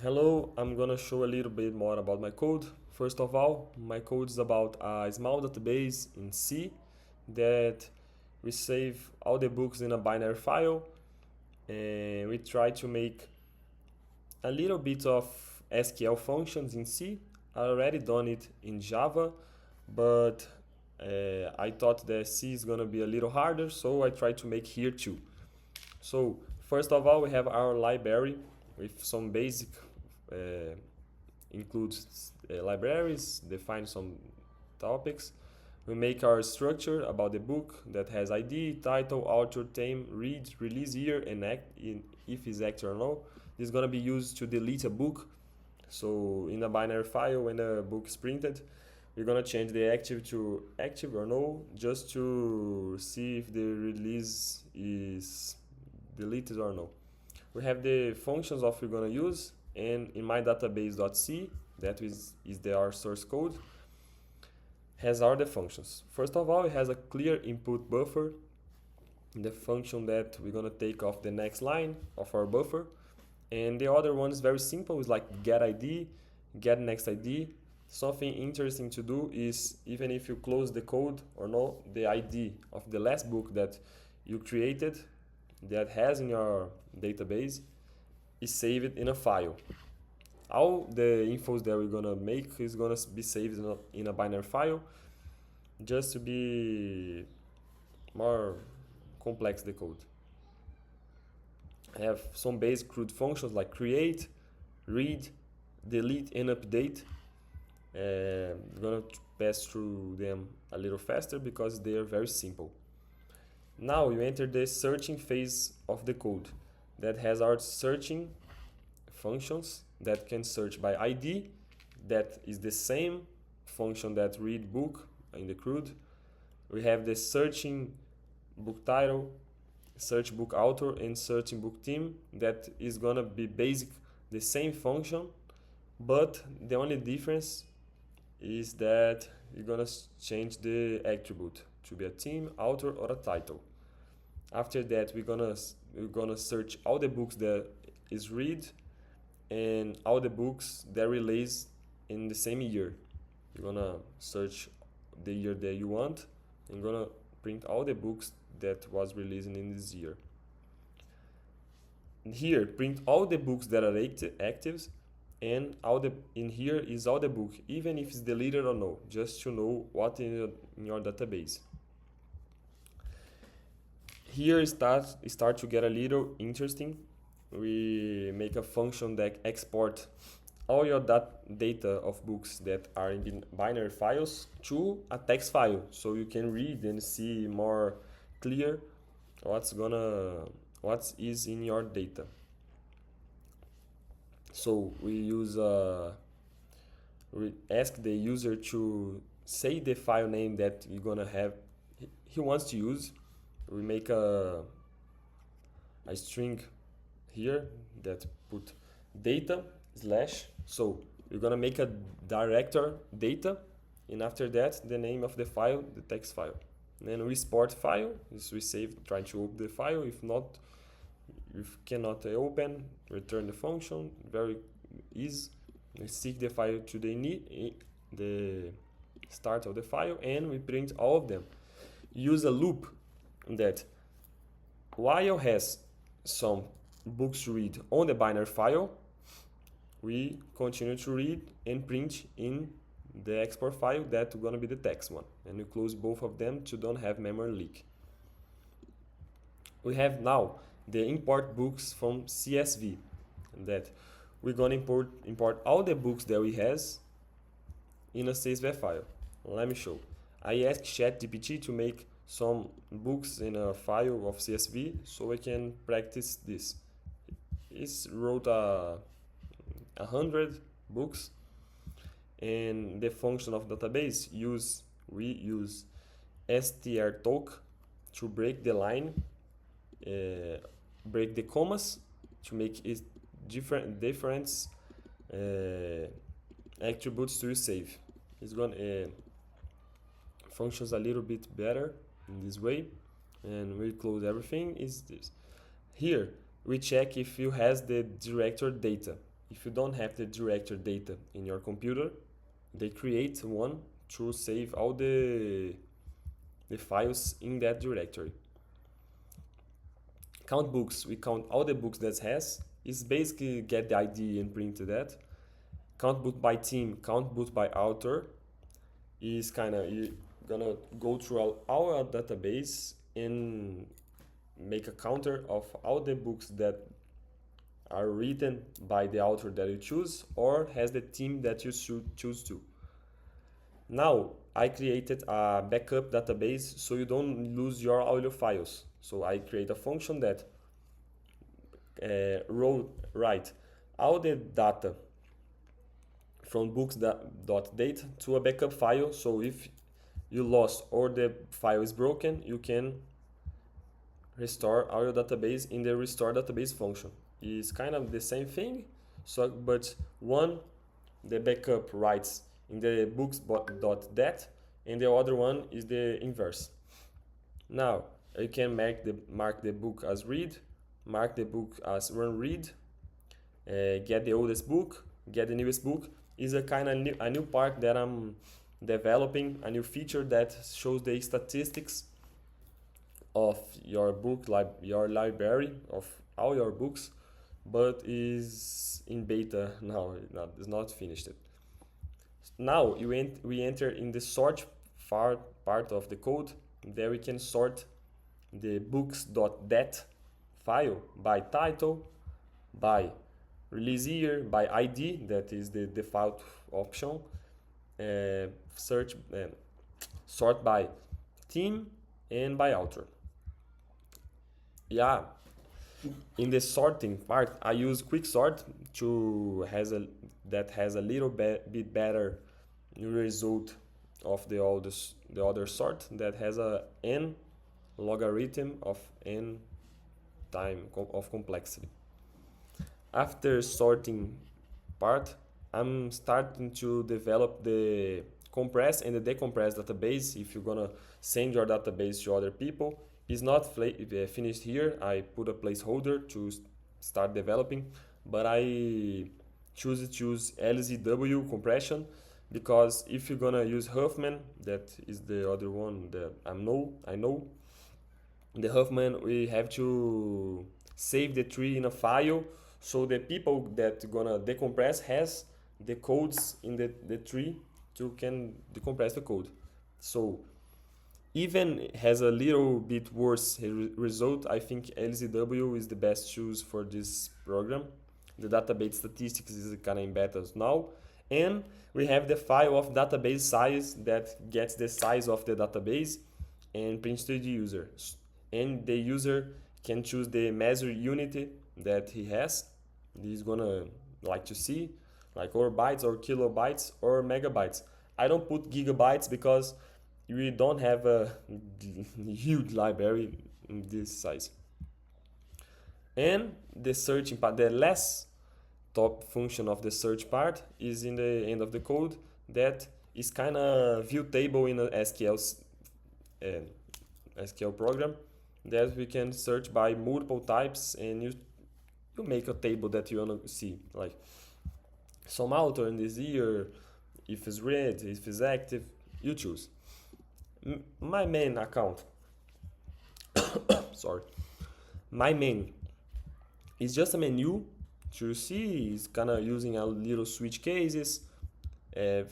Hello, I'm gonna show a little bit more about my code. First of all, my code is about a small database in C that we save all the books in a binary file, and we try to make a little bit of SQL functions in C. I already done it in Java, but I thought that C is gonna be a little harder, so I tried to make here too. So first of all, we have our library with some basic uh, includes libraries, define some topics. We make our structure about the book that has ID, title, author, theme, read, release year, and if it's active or no. This is gonna be used to delete a book. So in a binary file, when the book is printed, we're gonna change the active to active or no, just to see if the release is deleted or no. We have the functions of we're gonna use, and in mydatabase.c, that is our source code, has all the functions. First of all, it has a clear input buffer, the function that we're gonna take off the next line of our buffer. And the other one is very simple, it's like get ID, get next ID. Something interesting to do is, even if you close the code or no, the ID of the last book that you created that has in your database is saved in a file. All the infos that we're gonna make is gonna be saved in a binary file, just to be more complex the code. I have some basic CRUD functions like create, read, delete, and update. I'm gonna pass through them a little faster because they are very simple. Now you enter the searching phase of the code that has our searching functions that can search by ID. That is the same function that read book in the CRUD. We have the searching book title, search book author, and searching book theme. That is gonna be basic the same function, but the only difference is that you're gonna change the attribute to be a theme, author, or a title. After that, we're gonna search all the books that is read and all the books that release in the same year. You're gonna search the year that you want and gonna print all the books that was released in this year. And here, print all the books that are actives, and in here is all the book, even if it's deleted or no, just to know what in your database. Here start to get a little interesting. We make a function that export all your data of books that are in binary files to a text file, so you can read and see more clear what is in your data. So we ask the user to say the file name that you're gonna have he wants to use. We make a string here that put data slash, so we're gonna make a director data, and after that the name of the file, the text file. And then we export file, is we save trying to open the file. If cannot open, return the function, very easy. We stick the file to the start of the file, and we print all of them. Use a loop that while has some books to read on the binary file, we continue to read and print in the export file that's gonna be the text one, and we close both of them to don't have memory leak. We have now the import books from CSV, that we're gonna import all the books that we has in a CSV file. Let me show. I asked ChatGPT to make some books in a file of CSV so I can practice this. It wrote 100 books, and the function of database we use strtalk to break the line, break the commas to make it different attributes to save. It's gonna functions a little bit better in this way, and we close everything. Is this here we check if you has the director data. if you don't have the directory data in your computer, they create one to save all the files in that directory. Count books, we count all the books that has. It's basically get the ID and print that. Count book by team, count book by author is kind of, you're gonna go through our database and make a counter of all the books that are written by the author that you choose or has the team that you should choose to. Now, I created a backup database so you don't lose your audio files. So I create a function that write all the data from books.date to a backup file. So if you lost or the file is broken, you can restore our database in the restore database function. It's kind of the same thing, so but one, the backup writes in the books.dat and the other one is the inverse. Now you can mark the book as read, mark the book as run read, get the oldest book, get the newest book. Is a kind of a new part that I'm developing, a new feature that shows the statistics of your book, like your library of all your books, but is in beta now. It's not finished. Now we enter in the sort part of the code. There we can sort the books.dat file by title, by release year, by ID, that is the default option, search, sort by theme and by author. Yeah, in the sorting part, I use quicksort that has a little bit better result of the other sort that has a n logarithm of n time of complexity. After sorting part, I'm starting to develop the compress and the decompress database. If you're gonna send your database to other people, it's not finished here. I put a placeholder to start developing, but I choose to use LZW compression because if you're gonna use Huffman, that is the other one that I know. The Huffman, we have to save the tree in a file, so the people that gonna decompress has the codes in the tree to can decompress the code. So even has a little bit worse result, I think LZW is the best choice for this program. The database statistics is kind of in beta now, and we have the file of database size that gets the size of the database and prints to the user. And the user can choose the measure unit that he has. He's gonna like to see, like or bytes or kilobytes or megabytes. I don't put gigabytes because we don't have a huge library in this size. And the searching part, the last top function of the search part is in the end of the code that is kind of view table in a SQL program that we can search by multiple types, and you make a table that you want to see, like some author in this year, if it's read, if it's active, you choose. My main account, sorry, my main is just a menu to see. It's kind of using a little switch cases.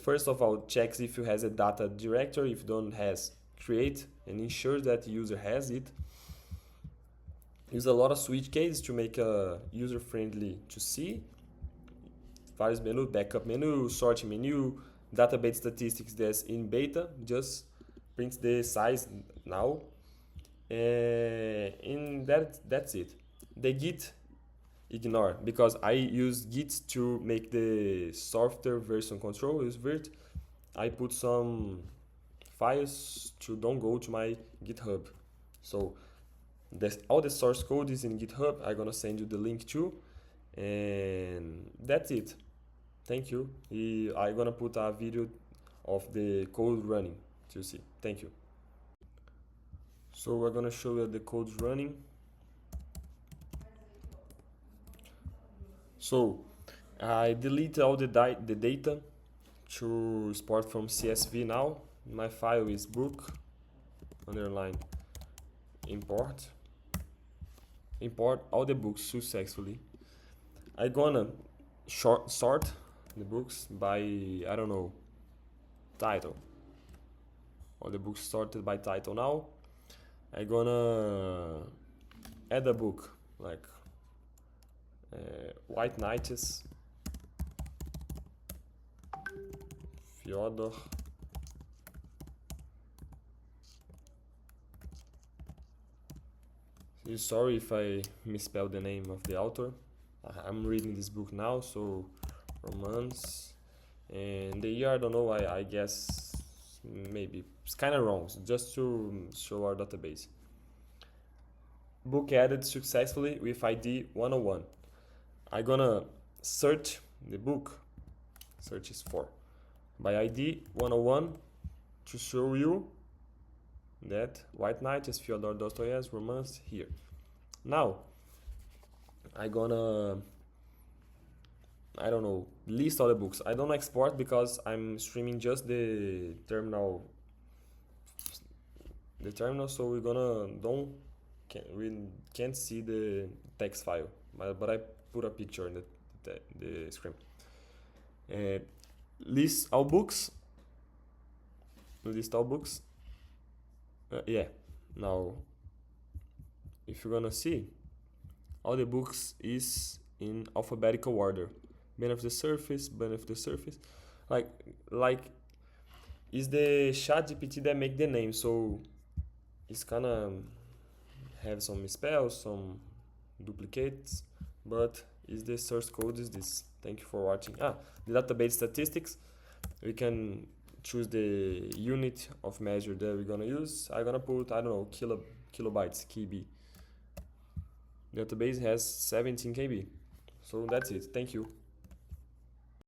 First of all, checks if you has a data directory. If you don't has, create and ensure that the user has it. Use a lot of switch cases to make a user friendly to see. Files menu, backup menu, sorting menu, database statistics that's in beta, just prints the size now. And that's it. The Git, ignore, because I use Git to make the software version control. Use virt. I put some files to don't go to my GitHub. So all the source code is in GitHub. I'm gonna send you the link too, and that's it. Thank you. I'm gonna put a video of the code running to see. Thank you. So we're gonna show you the code's running. So I delete all the data to export from CSV now. My file is book underline import. Import all the books successfully. I'm gonna sort the books by, I don't know, title. All the books sorted by title now. I'm gonna add a book like White Nights, Fyodor Sorry if I misspelled the name of the author. I'm reading this book now, so romance. And the year, I don't know, I guess maybe it's kind of wrong, so just to show our database. Book added successfully with ID 101. I'm gonna search the book, search is for, by ID 101 to show you that White Knight is Fyodor Dostoevsky romance here. Now, I'm gonna, I don't know, list all the books. I don't export because I'm streaming just the terminal, so we're gonna we can't see the text file, but I put a picture in the screen. List all books. Yeah, now if you're gonna see, all the books is in alphabetical order. Beneath the surface, like is the ChatGPT that make the name, so it's gonna have some misspells, some duplicates, but is the source code is this. Thank you for watching. The database statistics, we can choose the unit of measure that we're gonna use. I'm gonna put, I don't know, kilobytes, KB. The database has 17 KB. So that's it. Thank you.